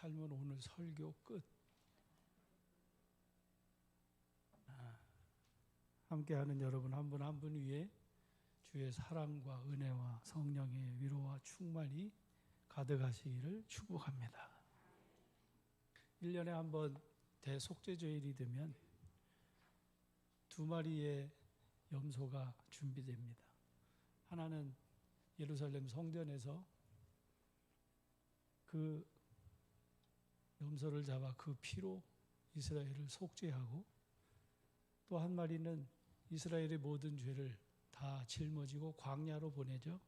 살면 오늘 설교 끝. 함께하는 여러분 한 분 한 분 위에 주의 사랑과 은혜와 성령의 위로와 충만이 가득하시기를 축복합니다. 1년에 한 번 대속죄주일이 되면 2마리의 염소가 준비됩니다. 하나는 예루살렘 성전에서 그 염소를 잡아 그 피로 이스라엘을 속죄하고, 또 한 마리는 이스라엘의 모든 죄를 다 짊어지고 광야로 보내져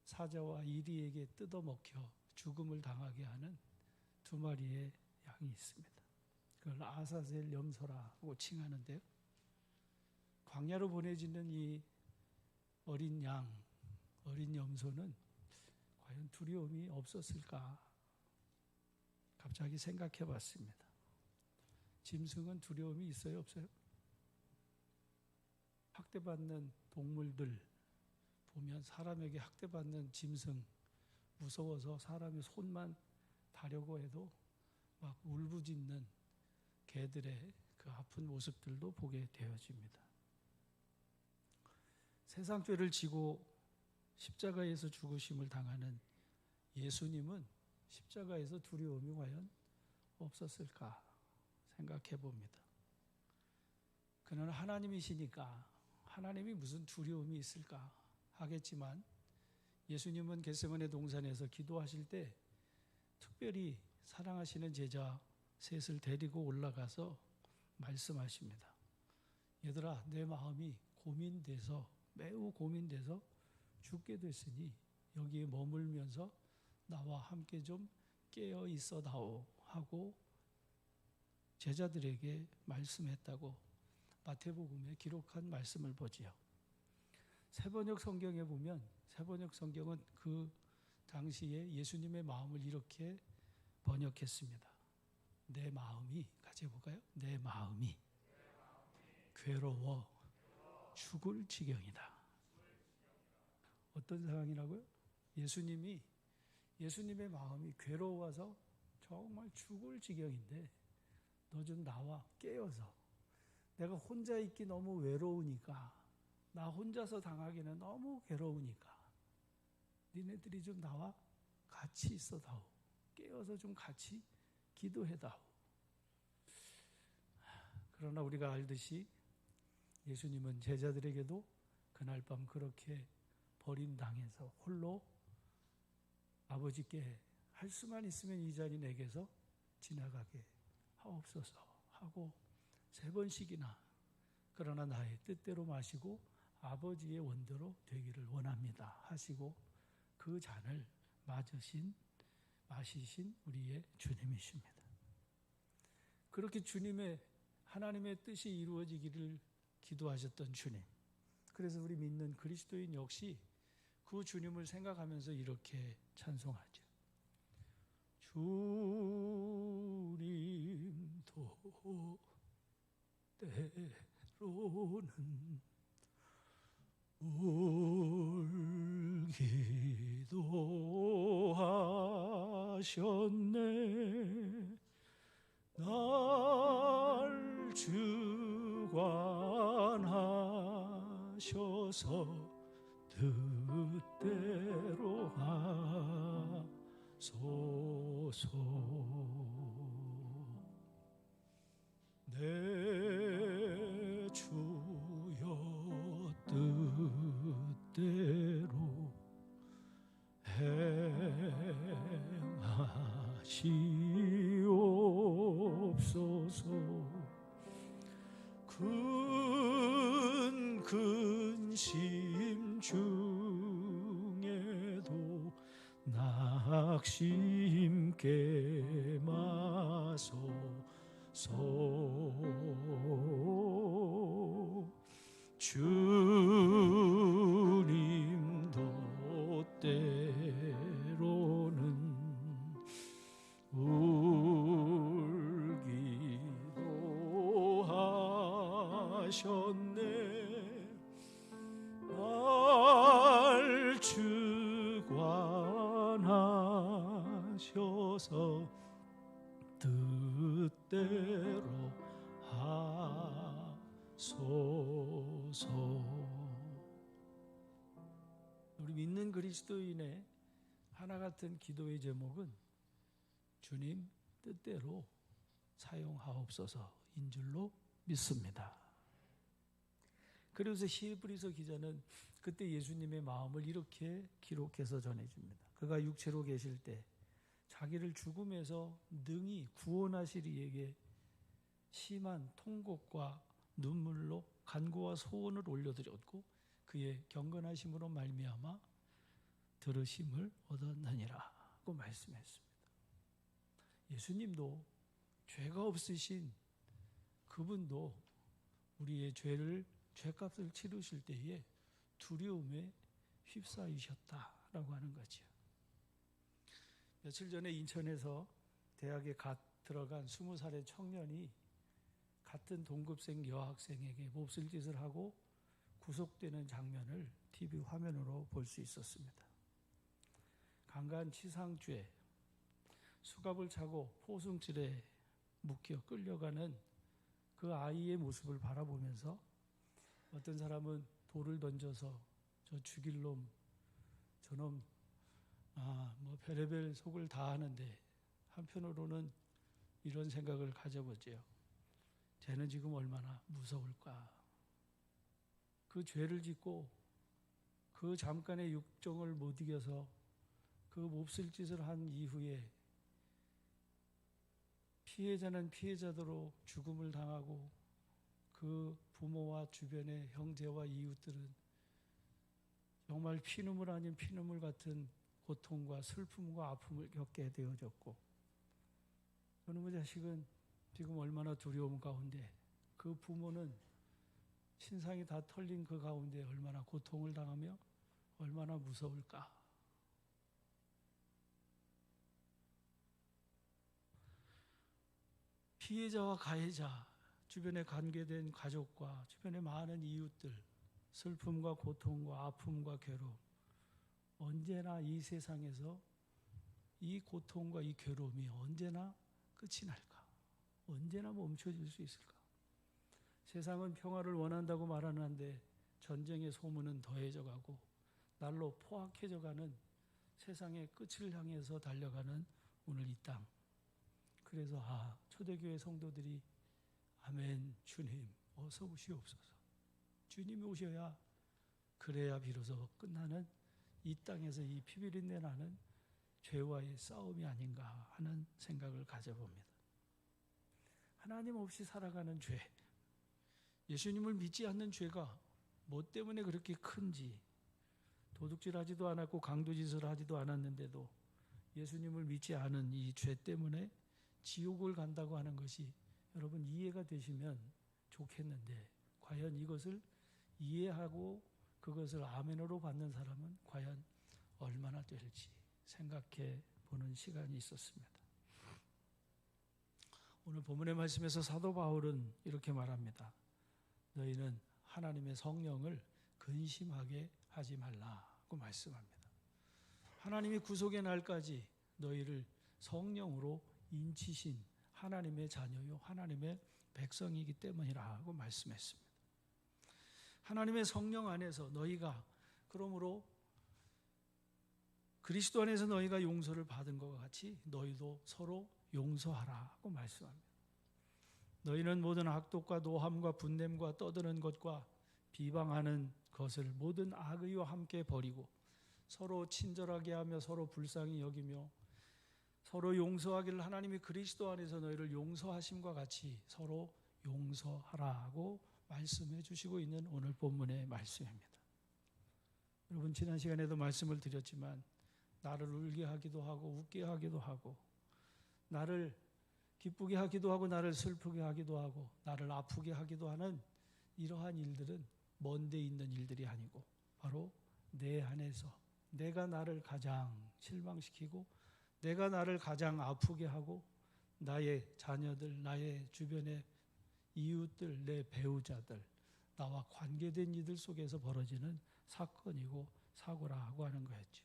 사자와 이리에게 뜯어먹혀 죽음을 당하게 하는 2마리의 양이 있습니다. 그걸 아사셀 염소라고 칭하는데요. 광야로 보내지는 이 어린 양, 어린 염소는 과연 두려움이 없었을까? 갑자기 생각해 봤습니다. 짐승은 두려움이 있어요, 없어요? 학대받는 동물들 보면 사람에게 학대받는 짐승, 무서워서 사람의 손만 다려고 해도 막 울부짖는 개들의 그 아픈 모습들도 보게 되어집니다. 세상 죄를 지고 십자가에서 죽으심을 당하는 예수님은 십자가에서 두려움이 과연 없었을까 생각해 봅니다. 그는 하나님이시니까 하나님이 무슨 두려움이 있을까 하겠지만, 예수님은 겟세마네 동산에서 기도하실 때 특별히 사랑하시는 제자 셋을 데리고 올라가서 말씀하십니다. 얘들아, 내 마음이 고민돼서, 매우 고민돼서 죽게 됐으니 여기에 머물면서 나와 함께 좀 깨어 있어다오 하고 제자들에게 말씀했다고 마태복음에 기록한 말씀을 보지요. 세번역 성경에 보면, 세번역 성경은 그 당시에 예수님의 마음을 이렇게 번역했습니다. 내 마음이, 같이 해볼까요? 내 마음이 괴로워 죽을 지경이다. 어떤 상황이라고요? 예수님의 마음이 괴로워서 정말 죽을 지경인데 너 좀 나와 깨어서, 내가 혼자 있기 너무 외로우니까, 나 혼자서 당하기는 너무 괴로우니까 니네들이 좀 나와 같이 있어다오. 깨어서 좀 같이 기도해다오. 그러나 우리가 알듯이 예수님은 제자들에게도 그날 밤 그렇게 버림당해서 홀로 아버지께 할 수만 있으면 이 잔이 내게서 지나가게 하옵소서 하고 3번씩이나 그러나 나의 뜻대로 마시고 아버지의 원대로 되기를 원합니다 하시고 그 잔을 마시신 우리의 주님이십니다. 그렇게 주님의, 하나님의 뜻이 이루어지기를 기도하셨던 주님, 그래서 우리 믿는 그리스도인 역시 그 주님을 생각하면서 이렇게 찬송하죠. 주님도 때로는 울기도 하셨네. 날 주관하셔서 뜻대로 하소서. 내 주여 뜻대로 행하시옵소서. 근심 중에도 낙심께 마소서. 주님도 때로는 울기도 하셨네. 날 주관하셔서 뜻대로 하소서. 우리 믿는 그리스도인의 하나 같은 기도의 제목은 주님 뜻대로 사용하옵소서인 줄로 믿습니다. 그래서 히브리서 기자는 그때 예수님의 마음을 이렇게 기록해서 전해줍니다. 그가 육체로 계실 때 자기를 죽음에서 능히 구원하실 이에게 심한 통곡과 눈물로 간구와 소원을 올려드렸고 그의 경건하심으로 말미암아 들으심을 얻었느니라고 말씀했습니다. 예수님도 죄가 없으신 그분도 우리의 죄값을 치르실 때에 두려움에 휩싸이셨다라고 하는 거죠. 며칠 전에 인천에서 대학에 갓 들어간 20살의 청년이 같은 동급생 여학생에게 몹쓸 짓을 하고 구속되는 장면을 TV 화면으로 볼 수 있었습니다. 강간치상죄, 수갑을 차고 포승줄에 묶여 끌려가는 그 아이의 모습을 바라보면서 어떤 사람은 돌을 던져서 저 죽일 놈, 저놈 뭐 별의별 속을 다 하는데 한편으로는 이런 생각을 가져보지요. 쟤는 지금 얼마나 무서울까. 그 죄를 짓고 그 잠깐의 육정을 못 이겨서 그 몹쓸 짓을 한 이후에 피해자는 피해자대로 죽음을 당하고 그 부모와 주변의 형제와 이웃들은 정말 피눈물 아닌 피눈물 같은 고통과 슬픔과 아픔을 겪게 되어졌고 그놈의 자식은 지금 얼마나 두려움 가운데 그 부모는 신상이 다 털린 그 가운데 얼마나 고통을 당하며 얼마나 무서울까. 피해자와 가해자, 주변에 관계된 가족과 주변의 많은 이웃들, 슬픔과 고통과 아픔과 괴로움, 언제나 이 세상에서 이 고통과 이 괴로움이 언제나 끝이 날까? 언제나 멈춰질 수 있을까? 세상은 평화를 원한다고 말하는데 전쟁의 소문은 더해져 가고 날로 포악해져 가는 세상의 끝을 향해서 달려가는 오늘 이 땅. 그래서 초대교회 성도들이 아멘 주님 어서 오시옵소서. 주님이 오셔야 그래야 비로소 끝나는 이 땅에서 이 피비린내 나는 죄와의 싸움이 아닌가 하는 생각을 가져봅니다. 하나님 없이 살아가는 죄, 예수님을 믿지 않는 죄가 뭐 때문에 그렇게 큰지, 도둑질하지도 않았고 강도짓을 하지도 않았는데도 예수님을 믿지 않은 이 죄 때문에 지옥을 간다고 하는 것이 여러분 이해가 되시면 좋겠는데 과연 이것을 이해하고 그것을 아멘으로 받는 사람은 과연 얼마나 될지 생각해 보는 시간이 있었습니다. 오늘 본문의 말씀에서 사도 바울은 이렇게 말합니다. 너희는 하나님의 성령을 근심하게 하지 말라고 말씀합니다. 하나님이 구속의 날까지 너희를 성령으로 인치신 하나님의 자녀요 하나님의 백성이기 때문이라고 말씀했습니다. 하나님의 성령 안에서 너희가 그러므로 그리스도 안에서 너희가 용서를 받은 것과 같이 너희도 서로 용서하라고 말씀합니다. 너희는 모든 악독과 노함과 분냄과 떠드는 것과 비방하는 것을 모든 악의와 함께 버리고 서로 친절하게 하며 서로 불쌍히 여기며 서로 용서하기를 하나님이 그리스도 안에서 너희를 용서하심과 같이 서로 용서하라고 말씀해 주시고 있는 오늘 본문의 말씀입니다. 여러분 지난 시간에도 말씀을 드렸지만 나를 울게 하기도 하고 웃게 하기도 하고 나를 기쁘게 하기도 하고 나를 슬프게 하기도 하고 나를 아프게 하기도 하는 이러한 일들은 먼 데 있는 일들이 아니고 바로 내 안에서 내가 나를 가장 실망시키고 내가 나를 가장 아프게 하고 나의 자녀들, 나의 주변의 이웃들, 내 배우자들, 나와 관계된 이들 속에서 벌어지는 사건이고 사고라고 하는 거였죠.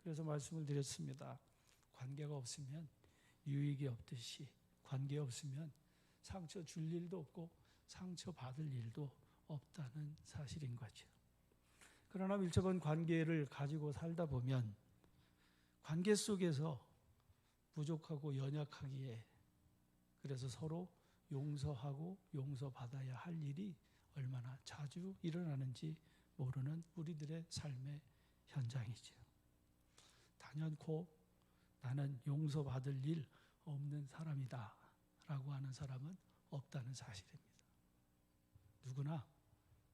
그래서 말씀을 드렸습니다. 관계가 없으면 유익이 없듯이 관계 없으면 상처 줄 일도 없고 상처 받을 일도 없다는 사실인 거죠. 그러나 밀접한 관계를 가지고 살다 보면 관계 속에서 부족하고 연약하기에 그래서 서로 용서하고 용서받아야 할 일이 얼마나 자주 일어나는지 모르는 우리들의 삶의 현장이죠. 단연코 나는 용서받을 일 없는 사람이다 라고 하는 사람은 없다는 사실입니다. 누구나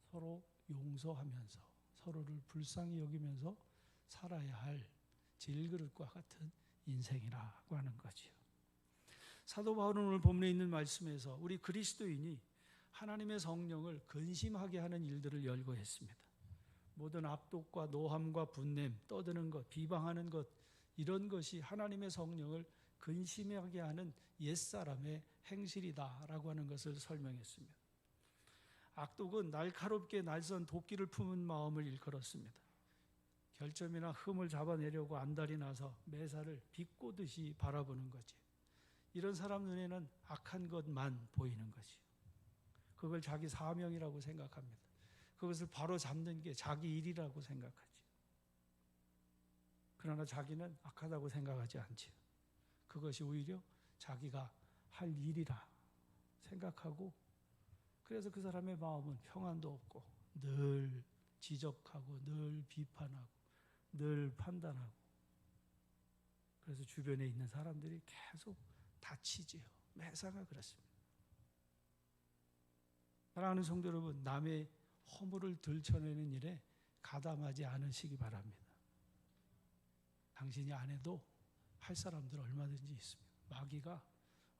서로 용서하면서 서로를 불쌍히 여기면서 살아야 할 질그릇과 같은 인생이라고 하는 거지요. 사도 바울은 오늘 본문에 있는 말씀에서 우리 그리스도인이 하나님의 성령을 근심하게 하는 일들을 열거했습니다. 모든 압독과 노함과 분냄, 떠드는 것, 비방하는 것, 이런 것이 하나님의 성령을 근심하게 하는 옛사람의 행실이다라고 하는 것을 설명했습니다. 악독은 날카롭게 날선 도끼를 품은 마음을 일컬었습니다. 결점이나 흠을 잡아내려고 안달이 나서 매사를 비꼬듯이 바라보는 거지. 이런 사람 눈에는 악한 것만 보이는 거지. 그걸 자기 사명이라고 생각합니다. 그것을 바로 잡는 게 자기 일이라고 생각하지. 그러나 자기는 악하다고 생각하지 않지. 그것이 오히려 자기가 할 일이라 생각하고, 그래서 그 사람의 마음은 평안도 없고 늘 지적하고 늘 비판하고 늘 판단하고, 그래서 주변에 있는 사람들이 계속 다치지요. 매사가 그렇습니다. 사랑하는 성도 여러분, 남의 허물을 들춰내는 일에 가담하지 않으시기 바랍니다. 당신이 안 해도 할 사람들 얼마든지 있습니다. 마귀가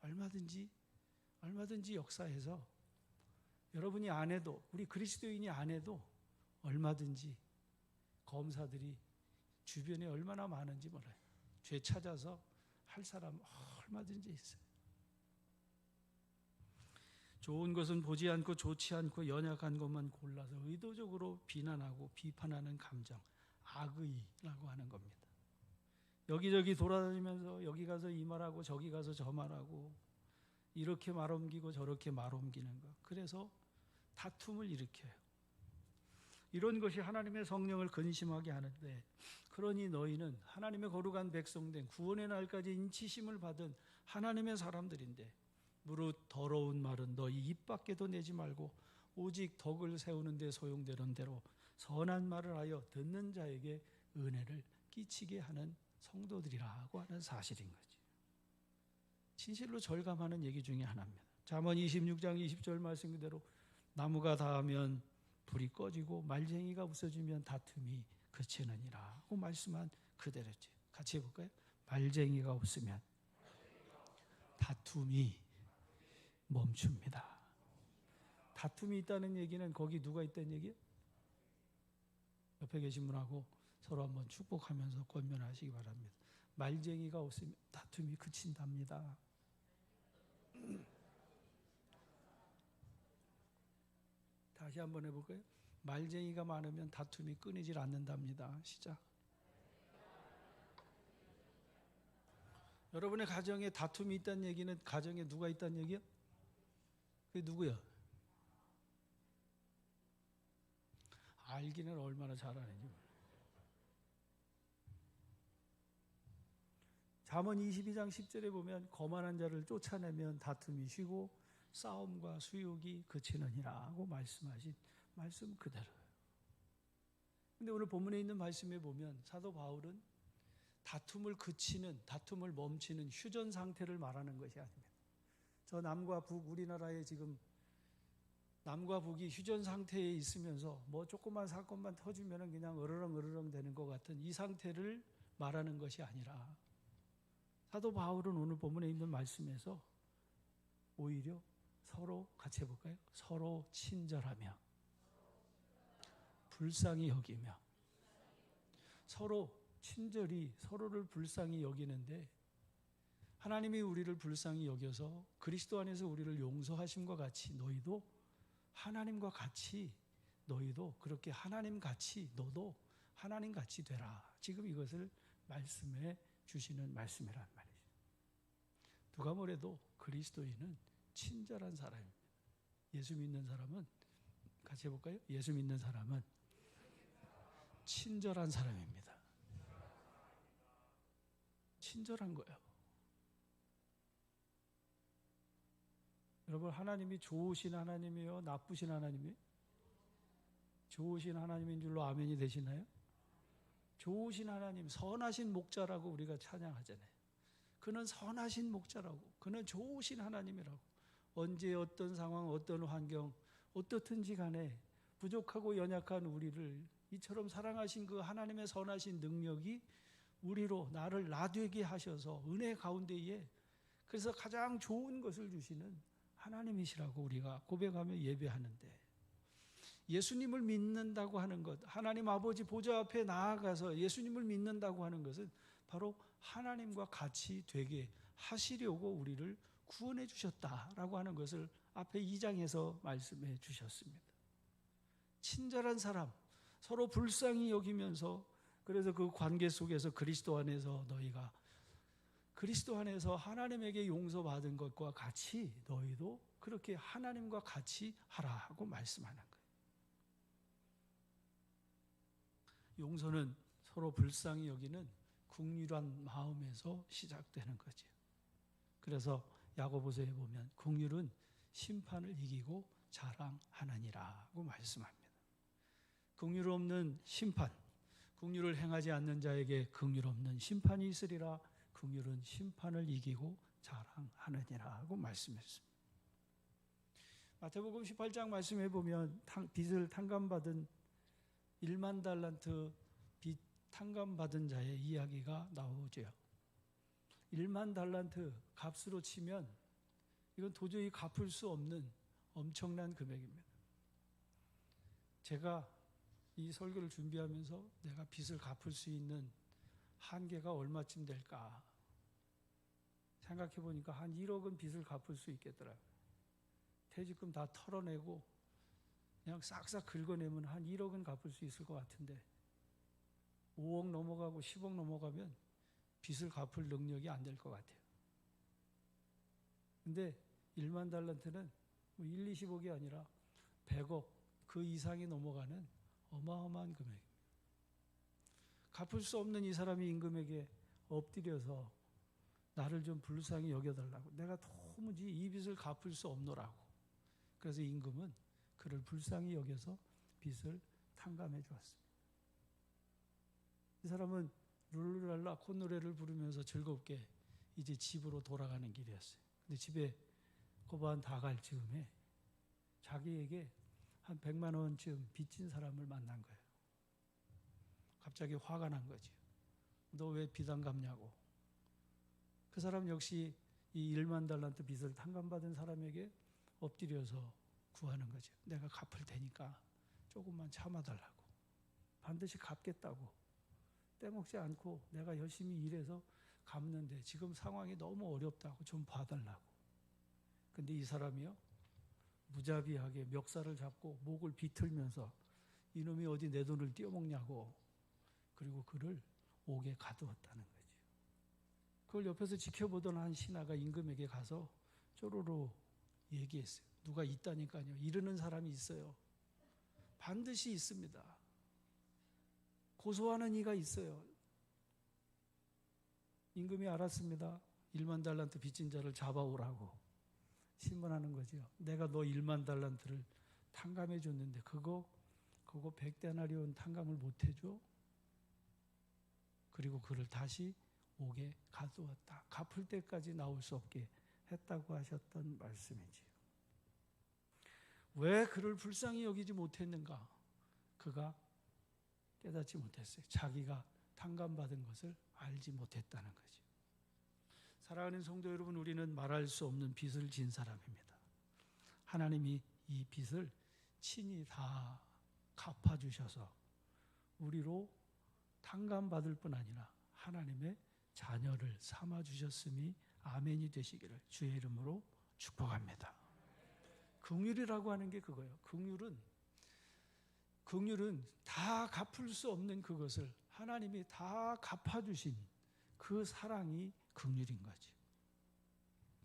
얼마든지 역사해서 여러분이 안 해도, 우리 그리스도인이 안 해도 얼마든지 검사들이 주변에 얼마나 많은지 몰라요. 죄 찾아서 할 사람 얼마든지 있어요. 좋은 것은 보지 않고 좋지 않고 연약한 것만 골라서 의도적으로 비난하고 비판하는 감정, 악의라고 하는 겁니다. 여기저기 돌아다니면서 여기 가서 이 말하고 저기 가서 저 말하고 이렇게 말 옮기고 저렇게 말 옮기는 것, 그래서 다툼을 일으켜요. 이런 것이 하나님의 성령을 근심하게 하는데, 그러니 너희는 하나님의 거룩한 백성된 구원의 날까지 인치심을 받은 하나님의 사람들인데 무릇 더러운 말은 너희 입 밖에도 내지 말고 오직 덕을 세우는 데 소용되는 대로 선한 말을 하여 듣는 자에게 은혜를 끼치게 하는 성도들이라고 하는 사실인 거지. 진실로 절감하는 얘기 중에 하나입니다. 잠언 26장 20절 말씀 그대로 나무가 닿으면 불이 꺼지고 말쟁이가 웃어주면 다툼이 그치느니라 하고 말씀한 그대로지. 같이 해볼까요? 말쟁이가 없으면 다툼이 멈춥니다. 다툼이 있다는 얘기는 거기 누가 있다는 얘기예요? 옆에 계신 분하고 서로 한번 축복하면서 권면하시기 바랍니다. 말쟁이가 없으면 다툼이 그친답니다. 다시 한번 해볼까요? 말쟁이가 많으면 다툼이 끊이질 않는답니다. 시작. 여러분의 가정에 다툼이 있다는 얘기는 가정에 누가 있다는 얘기야? 그게 누구야? 알기는 얼마나 잘하는지. 잠언 22장 10절에 보면 거만한 자를 쫓아내면 다툼이 쉬고 싸움과 수욕이 그치느니라 하고 말씀하신 말씀 그대로예요. 근데 오늘 본문에 있는 말씀에 보면 사도 바울은 다툼을 그치는, 다툼을 멈추는 휴전 상태를 말하는 것이 아닙니다. 저 남과 북, 우리나라에 지금 남과 북이 휴전 상태에 있으면서 뭐 조그만 사건만 터지면 그냥 으르렁 되는 것 같은 이 상태를 말하는 것이 아니라, 사도 바울은 오늘 본문에 있는 말씀에서 오히려 서로 같이 해볼까요? 서로 친절하며 불쌍히 여기며, 서로 친절히 서로를 불쌍히 여기는데, 하나님이 우리를 불쌍히 여겨서 그리스도 안에서 우리를 용서하심과 같이 너희도 하나님과 같이, 너희도 그렇게 하나님같이, 너도 하나님같이 되라. 지금 이것을 말씀해 주시는 말씀이란 말이죠. 누가 뭐래도 그리스도인은 친절한 사람입니다. 예수 믿는 사람은 같이 해볼까요? 예수 믿는 사람은 친절한 사람입니다. 친절한 거예요. 여러분, 하나님이 좋으신 하나님이요, 나쁘신 하나님이요? 좋으신 하나님인 줄로 아멘이 되시나요? 좋으신 하나님, 선하신 목자라고 우리가 찬양하잖아요. 그는 선하신 목자라고, 그는 좋으신 하나님이라고. 언제 어떤 상황, 어떤 환경, 어떻든지 간에 부족하고 연약한 우리를 이처럼 사랑하신 그 하나님의 선하신 능력이 우리로 나를 나되게 하셔서 은혜 가운데에, 그래서 가장 좋은 것을 주시는 하나님이시라고 우리가 고백하며 예배하는데, 예수님을 믿는다고 하는 것, 하나님 아버지 보좌 앞에 나아가서 예수님을 믿는다고 하는 것은 바로 하나님과 같이 되게 하시려고 우리를 구원해 주셨다라고 하는 것을 앞에 2장에서 말씀해 주셨습니다. 친절한 사람, 서로 불쌍히 여기면서, 그래서 그 관계 속에서 그리스도 안에서 너희가 그리스도 안에서 하나님에게 용서받은 것과 같이 너희도 그렇게 하나님과 같이 하라고 말씀하는 거예요. 용서는 서로 불쌍히 여기는 긍휼한 마음에서 시작되는 거죠. 그래서 야고보서에 보면 긍휼은 심판을 이기고 자랑하느니라고 말씀합니다. 긍휼 없는 심판, 긍휼을 행하지 않는 자에게 긍휼 없는 심판이 있으리라. 긍휼은 심판을 이기고 자랑하느니라고 말씀했습니다. 마태복음 18장 말씀해 보면 빚을 탕감받은 1만 달란트 빚 탕감받은 자의 이야기가 나오죠. 1만 달란트 값으로 치면 이건 도저히 갚을 수 없는 엄청난 금액입니다. 제가 이 설교를 준비하면서 내가 빚을 갚을 수 있는 한계가 얼마쯤 될까 생각해 보니까 한 1억은 빚을 갚을 수 있겠더라고요. 퇴직금 다 털어내고 그냥 싹싹 긁어내면 한 1억은 갚을 수 있을 것 같은데 5억 넘어가고 10억 넘어가면 빚을 갚을 능력이 안 될 것 같아요. 근데 1만 달란트는 뭐 1, 20억이 아니라 100억 그 이상이 넘어가는 어마어마한 금액입니다. 갚을 수 없는 이 사람이 임금에게 엎드려서 나를 좀 불쌍히 여겨달라고, 내가 도무지 이 빚을 갚을 수 없노라고. 그래서 임금은 그를 불쌍히 여겨서 빚을 탕감해 주었습니다. 이 사람은 룰루랄라 콧노래를 부르면서 즐겁게 이제 집으로 돌아가는 길이었어요. 근데 집에 고반 다 갈 즈음에 자기에게 한 100만 원쯤 빚진 사람을 만난 거예요. 갑자기 화가 난 거죠. 너 왜 빚 안 갚냐고. 그 사람 역시 이 1만 달란트 빚을 탕감받은 사람에게 엎드려서 구하는 거죠. 내가 갚을 테니까 조금만 참아달라고. 반드시 갚겠다고. 떼먹지 않고 내가 열심히 일해서 갚는데 지금 상황이 너무 어렵다고 좀 봐달라고. 근데 이 사람이요, 무자비하게 멱살을 잡고 목을 비틀면서 이놈이 어디 내 돈을 떼어먹냐고, 그리고 그를 옥에 가두었다는 거죠. 그걸 옆에서 지켜보던 한 신하가 임금에게 가서 쪼로로 얘기했어요. 누가 있다니까요. 이러는 사람이 있어요. 반드시 있습니다. 고소하는 이가 있어요. 임금이 알았습니다. 1만 달란트 빚진 자를 잡아오라고 신문하는 거죠. 내가 너 1만 달란트를 탕감해 줬는데 그거 100데나리온 탕감을 못 해줘? 그리고 그를 다시 옥에 가두었다. 갚을 때까지 나올 수 없게 했다고 하셨던 말씀이지요. 왜 그를 불쌍히 여기지 못했는가? 그가 깨닫지 못했어요. 자기가 탕감받은 것을 알지 못했다는 거죠. 사랑하는 성도 여러분, 우리는 말할 수 없는 빚을 진 사람입니다. 하나님이 이 빚을 친히 다 갚아주셔서 우리로 탕감받을 뿐 아니라 하나님의 자녀를 삼아주셨음이 아멘이 되시기를 주의 이름으로 축복합니다. 긍휼이라고 하는 게 그거예요. 긍휼은 다 갚을 수 없는 그것을 하나님이 다 갚아주신 그 사랑이 긍휼인 거지.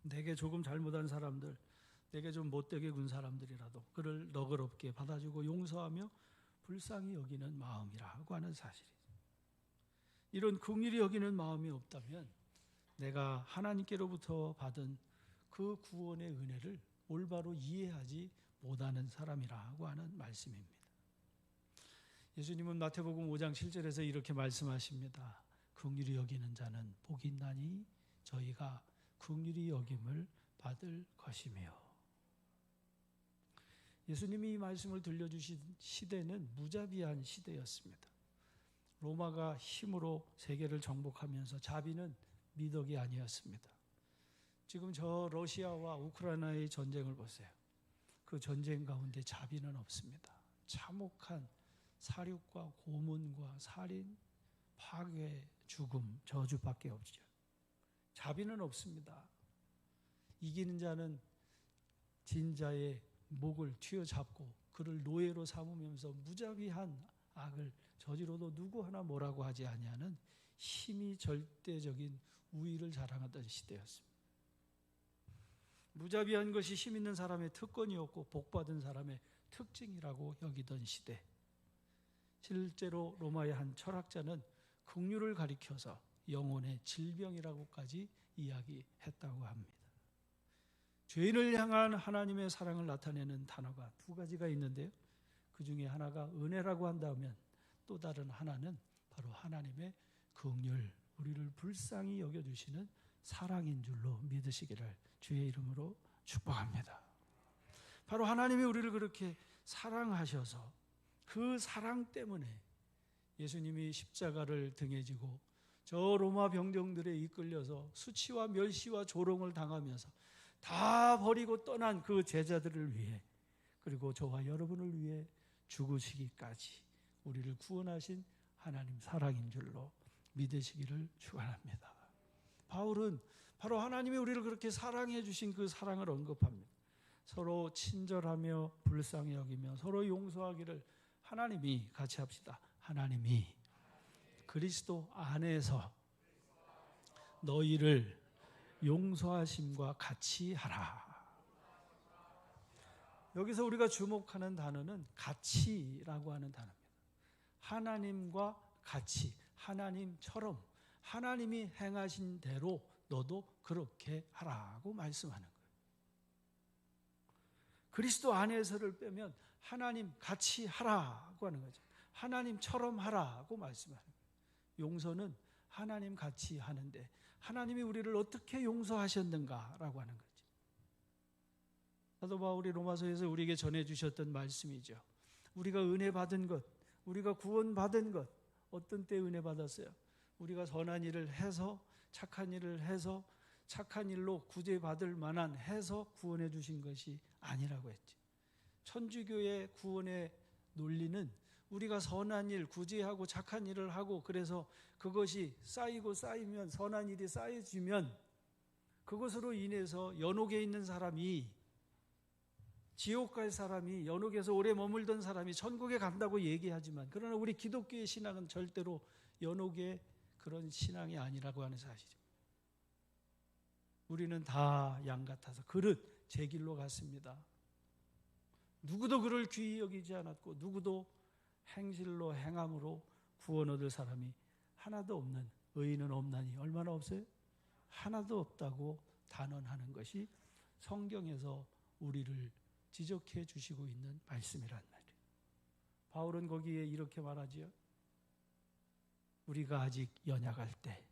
내게 조금 잘못한 사람들, 내게 좀 못되게 군 사람들이라도 그를 너그럽게 받아주고 용서하며 불쌍히 여기는 마음이라고 하는 사실이죠. 이런 긍휼히 여기는 마음이 없다면 내가 하나님께로부터 받은 그 구원의 은혜를 올바로 이해하지 못하는 사람이라고 하는 말씀입니다. 예수님은 마태복음 5장 7절에서 이렇게 말씀하십니다. 긍휼히 여기는 자는 복이 있나니 저희가 긍휼히 여김을 받을 것이며. 예수님이 이 말씀을 들려주신 시대는 무자비한 시대였습니다. 로마가 힘으로 세계를 정복하면서 자비는 미덕이 아니었습니다. 지금 저 러시아와 우크라이나의 전쟁을 보세요. 그 전쟁 가운데 자비는 없습니다. 참혹한 살육과 고문과 살인, 파괴, 죽음, 저주밖에 없죠. 자비는 없습니다. 이기는 자는 진자의 목을 쥐어잡고 그를 노예로 삼으면서 무자비한 악을 저지로도 누구 하나 뭐라고 하지 아니하는 힘이 절대적인 우위를 자랑하던 시대였습니다. 무자비한 것이 힘 있는 사람의 특권이었고 복받은 사람의 특징이라고 여기던 시대. 실제로 로마의 한 철학자는 긍휼을 가리켜서 영혼의 질병이라고까지 이야기했다고 합니다. 죄인을 향한 하나님의 사랑을 나타내는 단어가 두 가지가 있는데요. 그 중에 하나가 은혜라고 한다면 또 다른 하나는 바로 하나님의 긍휼, 우리를 불쌍히 여겨주시는 사랑인 줄로 믿으시기를 주의 이름으로 축복합니다. 바로 하나님이 우리를 그렇게 사랑하셔서 그 사랑 때문에 예수님이 십자가를 등에 지고 저 로마 병정들에 이끌려서 수치와 멸시와 조롱을 당하면서 다 버리고 떠난 그 제자들을 위해, 그리고 저와 여러분을 위해 죽으시기까지 우리를 구원하신 하나님 사랑인 줄로 믿으시기를 축원합니다. 바울은 바로 하나님이 우리를 그렇게 사랑해 주신 그 사랑을 언급합니다. 서로 친절하며 불쌍히 여기며 서로 용서하기를 하나님이, 같이 합시다. 하나님이 그리스도 안에서 너희를 용서하심과 같이 하라. 여기서 우리가 주목하는 단어는 같이라고 하는 단어입니다. 하나님과 같이, 하나님처럼 하나님이 행하신 대로 너도 그렇게 하라고 말씀하는 거예요. 그리스도 안에서를 빼면 하나님 같이 하라고 하는 거죠. 하나님처럼 하라고 말씀하는 거예요. 용서는 하나님 같이 하는데 하나님이 우리를 어떻게 용서하셨는가라고 하는 거죠. 사도 바울이 로마서에서 우리에게 전해주셨던 말씀이죠. 우리가 은혜 받은 것, 우리가 구원 받은 것, 어떤 때 은혜 받았어요? 우리가 선한 일을 해서, 착한 일을 해서, 착한 일로 구제받을 만한 해서 구원해 주신 것이 아니라고 했죠. 천주교의 구원의 논리는 우리가 선한 일, 구제하고 착한 일을 하고 그래서 그것이 쌓이고 쌓이면, 선한 일이 쌓여지면 그것으로 인해서 연옥에 있는 사람이, 지옥 갈 사람이, 연옥에서 오래 머물던 사람이 천국에 간다고 얘기하지만, 그러나 우리 기독교의 신앙은 절대로 연옥의 그런 신앙이 아니라고 하는 사실이죠. 우리는 다 양 같아서 그릇 제 길로 갔습니다. 누구도 그를 귀히 여기지 않았고 누구도 행실로 행함으로 구원 얻을 사람이 하나도 없는, 의인은 없나니 얼마나 없어요? 하나도 없다고 단언하는 것이 성경에서 우리를 지적해 주시고 있는 말씀이란 말이에요. 바울은 거기에 이렇게 말하지요. 우리가 아직 연약할 때,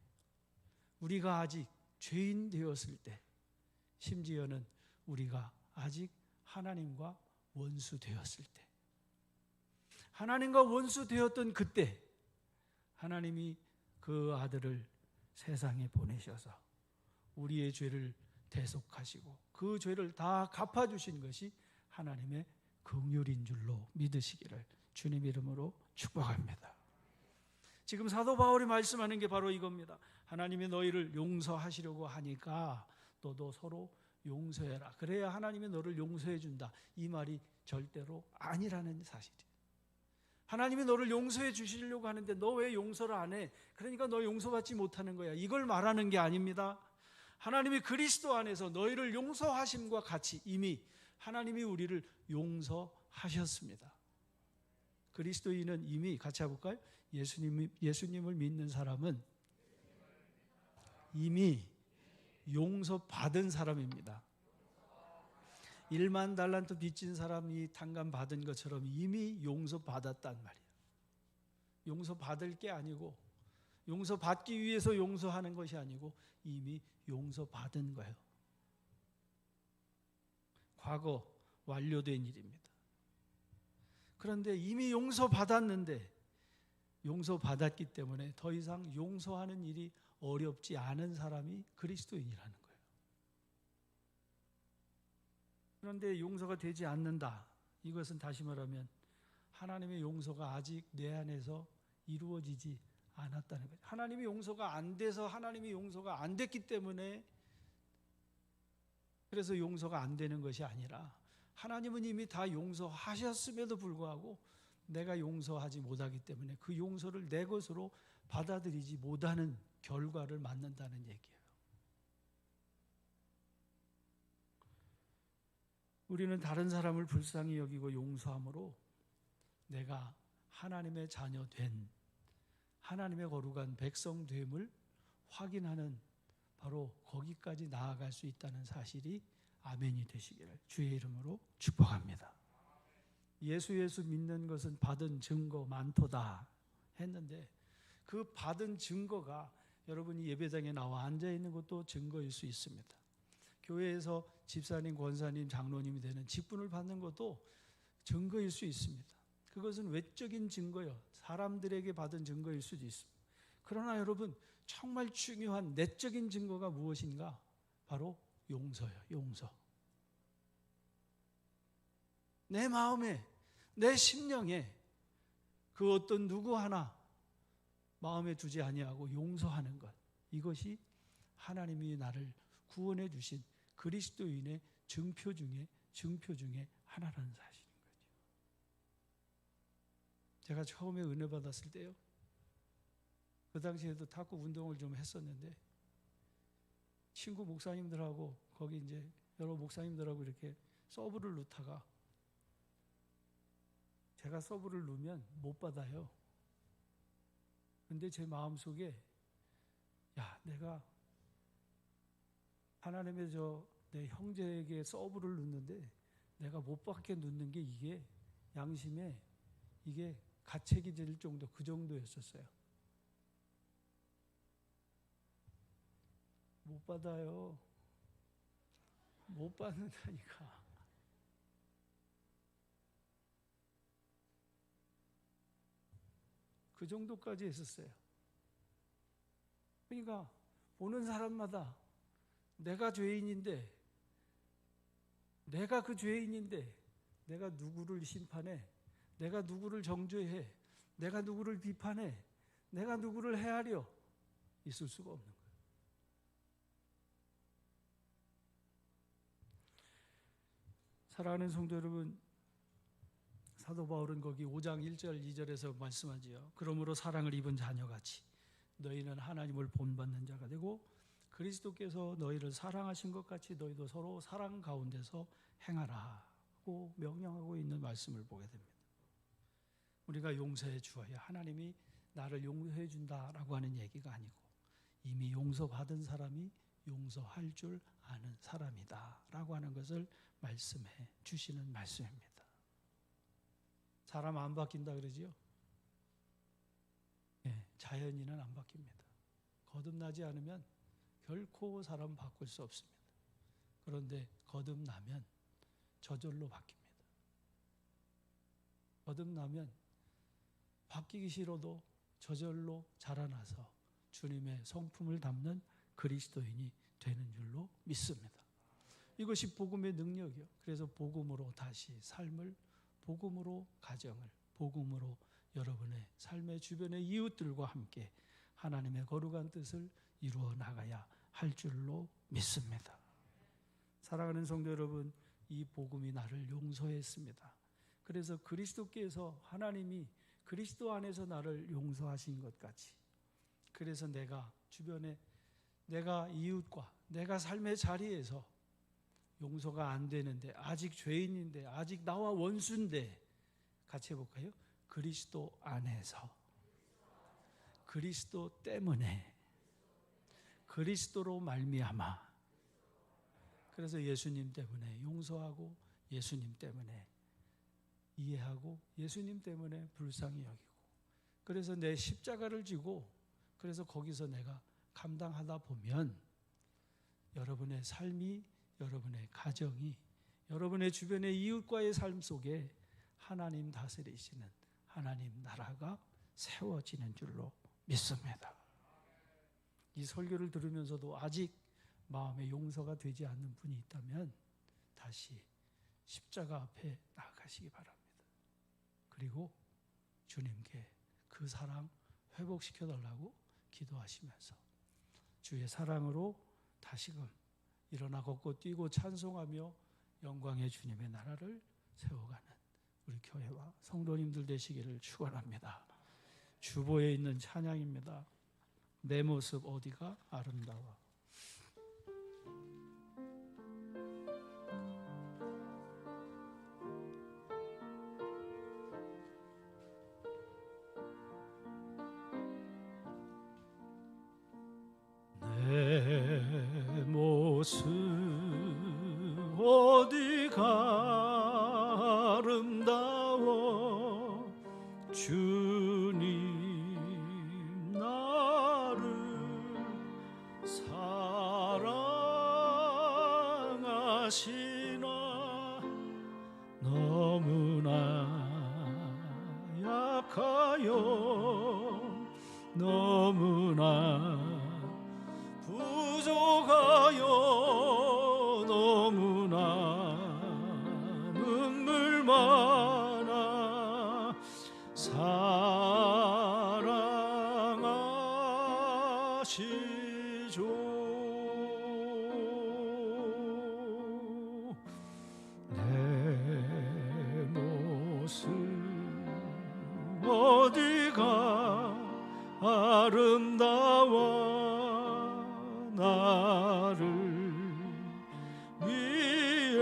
우리가 아직 죄인 되었을 때, 심지어는 우리가 아직 하나님과 원수 되었을 때, 하나님과 원수 되었던 그때 하나님이 그 아들을 세상에 보내셔서 우리의 죄를 대속하시고 그 죄를 다 갚아주신 것이 하나님의 긍휼인 줄로 믿으시기를 주님 이름으로 축복합니다. 지금 사도 바울이 말씀하는 게 바로 이겁니다. 하나님이 너희를 용서하시려고 하니까 너도 서로 용서해라. 그래야 하나님이 너를 용서해 준다. 이 말이 절대로 아니라는 사실이에요. 하나님이 너를 용서해 주시려고 하는데 너 왜 용서를 안 해? 그러니까 너 용서받지 못하는 거야. 이걸 말하는 게 아닙니다. 하나님이 그리스도 안에서 너희를 용서하심과 같이 이미 하나님이 우리를 용서하셨습니다. 그리스도인은 이미 같이 해볼까요? 예수님을 믿는 사람은 이미 용서받은 사람입니다. 1만 달란트 빚진 사람이 탕감받은 것처럼 이미 용서받았단 말이에요. 용서받을 게 아니고 용서받기 위해서 용서하는 것이 아니고 이미 용서받은 거예요. 과거 완료된 일입니다. 그런데 이미 용서받았는데 용서받았기 때문에 더 이상 용서하는 일이 어렵지 않은 사람이 그리스도인이라는 거예요. 그런데 용서가 되지 않는다. 이것은 다시 말하면 하나님의 용서가 아직 내 안에서 이루어지지 않았다는 거예요. 하나님의 용서가 안 돼서 하나님의 용서가 안 됐기 때문에 그래서 용서가 안 되는 것이 아니라 하나님은 이미 다 용서하셨음에도 불구하고 내가 용서하지 못하기 때문에 그 용서를 내 것으로 받아들이지 못하는 결과를 맞는다는 얘기예요. 우리는 다른 사람을 불쌍히 여기고 용서함으로 내가 하나님의 자녀 된 하나님의 거룩한 백성됨을 확인하는 바로 거기까지 나아갈 수 있다는 사실이 아멘이 되시기를 주의 이름으로 축복합니다. 예수 믿는 것은 받은 증거 많도다 했는데 그 받은 증거가 여러분이 예배당에 나와 앉아있는 것도 증거일 수 있습니다. 교회에서 집사님, 권사님, 장로님이 되는 직분을 받는 것도 증거일 수 있습니다. 그것은 외적인 증거요. 사람들에게 받은 증거일 수도 있습니다. 그러나 여러분 정말 중요한 내적인 증거가 무엇인가? 바로 용서예요. 용서. 내 마음에, 내 심령에 그 어떤 누구 하나 마음에 두지 아니하고 용서하는 것. 이것이 하나님이 나를 구원해 주신 그리스도인의 증표 중에 하나라는 사실인 거죠. 제가 처음에 은혜 받았을 때요. 그 당시에도 탁구 운동을 좀 했었는데 친구 목사님들하고 거기 이제 여러 목사님들하고 이렇게 서브를 놓다가 제가 서브를 놓으면 못 받아요. 근데 제 마음속에 야, 내가 하나님의 내 형제에게 서브를 놓는데 내가 못 받게 놓는 게 이게 양심에 이게 가책이 될 정도 그 정도였었어요. 못 받아요. 못 받는다니까. 그 정도까지 했었어요. 그러니까 보는 사람마다 내가 죄인인데 내가 그 죄인인데 내가 누구를 심판해? 내가 누구를 정죄해? 내가 누구를 비판해? 내가 누구를 헤아려? 있을 수가 없는 거예요. 사랑하는 성도 여러분, 사도 바울은 거기 5장 1절 2절에서 말씀하지요. 그러므로 사랑을 입은 자녀같이 너희는 하나님을 본받는 자가 되고 그리스도께서 너희를 사랑하신 것 같이 너희도 서로 사랑 가운데서 행하라고 명령하고 있는 말씀을 보게 됩니다. 우리가 용서해 주어야 하나님이 나를 용서해 준다라고 하는 얘기가 아니고 이미 용서받은 사람이 용서할 줄 아는 사람이다라고 하는 것을 말씀해 주시는 말씀입니다. 사람 안 바뀐다 그러지요? 네, 자연인은 안 바뀝니다. 거듭나지 않으면 결코 사람 바꿀 수 없습니다. 그런데 거듭나면 저절로 바뀝니다. 거듭나면 바뀌기 싫어도 저절로 자라나서 주님의 성품을 담는 그리스도인이 되는 줄로 믿습니다. 이것이 복음의 능력이요. 그래서 복음으로 다시 삶을, 복음으로 가정을, 복음으로 여러분의 삶의 주변의 이웃들과 함께 하나님의 거룩한 뜻을 이루어 나가야 할 줄로 믿습니다. 사랑하는 성도 여러분, 이 복음이 나를 용서했습니다. 그래서 그리스도께서 하나님이 그리스도 안에서 나를 용서하신 것 같이, 그래서 내가 주변에 내가 이웃과 내가 삶의 자리에서 용서가 안 되는데, 아직 죄인인데, 아직 나와 원수인데, 같이 해볼까요? 그리스도 안에서, 그리스도 때문에, 그리스도로 말미암아. 그래서 예수님 때문에 용서하고, 예수님 때문에 이해하고, 예수님 때문에 불쌍히 여기고, 그래서 내 십자가를 지고, 그래서 거기서 내가 감당하다 보면 여러분의 삶이, 여러분의 가정이, 여러분의 주변의 이웃과의 삶 속에 하나님 다스리시는 하나님 나라가 세워지는 줄로 믿습니다. 이 설교를 들으면서도 아직 마음에 용서가 되지 않는 분이 있다면 다시 십자가 앞에 나아가시기 바랍니다. 그리고 주님께 그 사랑 회복시켜달라고 기도하시면서 주의 사랑으로 다시금 일어나 걷고 뛰고 찬송하며 영광의 주님의 나라를 세워가는 우리 교회와 성도님들 되시기를 축원합니다. 주보에 있는 찬양입니다. 내 모습 어디가 아름다워. 내 모습 어디가 아름다워. 주님 나를 사랑하시나. 너무나 약하여 너무나 부족하여 너무나 눈물 많아 사랑하시죠. 내 모습 어디가 아름다워. 나를 위해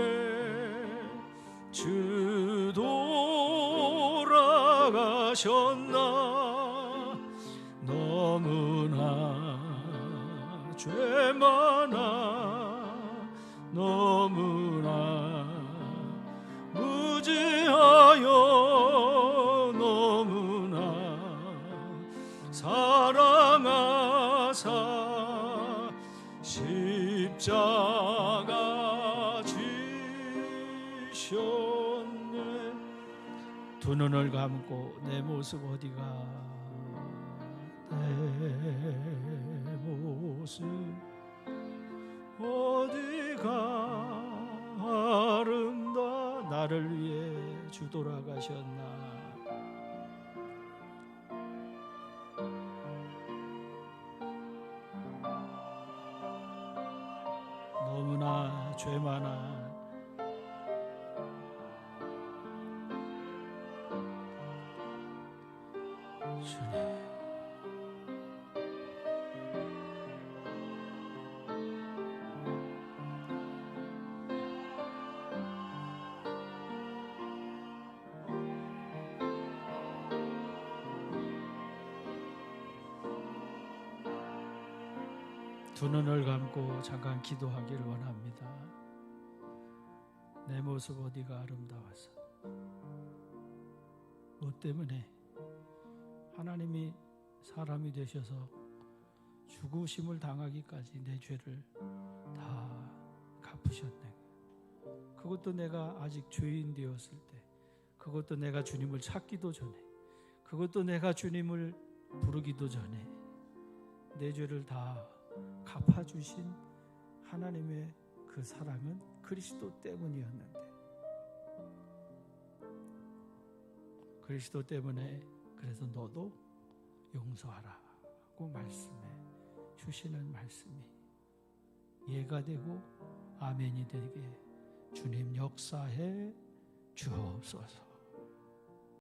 주 돌아가셨나. 너무나 죄 많아 너무나 무지하여 너무나 사랑하사 십자가 지셨네. 두 눈을 감고 내 모습 어디가. 내 모습 어디가 아름다. 나를 위해 주 돌아가셨나. 너무나 죄 많아 주님. 두 눈을 감고 잠깐 기도하기를 원합니다. 내 모습 어디가 아름다워서. 무엇 때문에? 하나님이 사람이 되셔서 죽으심을 당하기까지 내 죄를 다 갚으셨네. 그것도 내가 아직 죄인 되었을 때, 그것도 내가 주님을 찾기도 전에, 그것도 내가 주님을 부르기도 전에 내 죄를 다 갚아주신 하나님의 그 사랑은 그리스도 때문이었는데, 그리스도 때문에 그래서 너도 용서하라고 말씀해 주시는 말씀이 예가 되고 아멘이 되게 주님 역사해 주옵소서.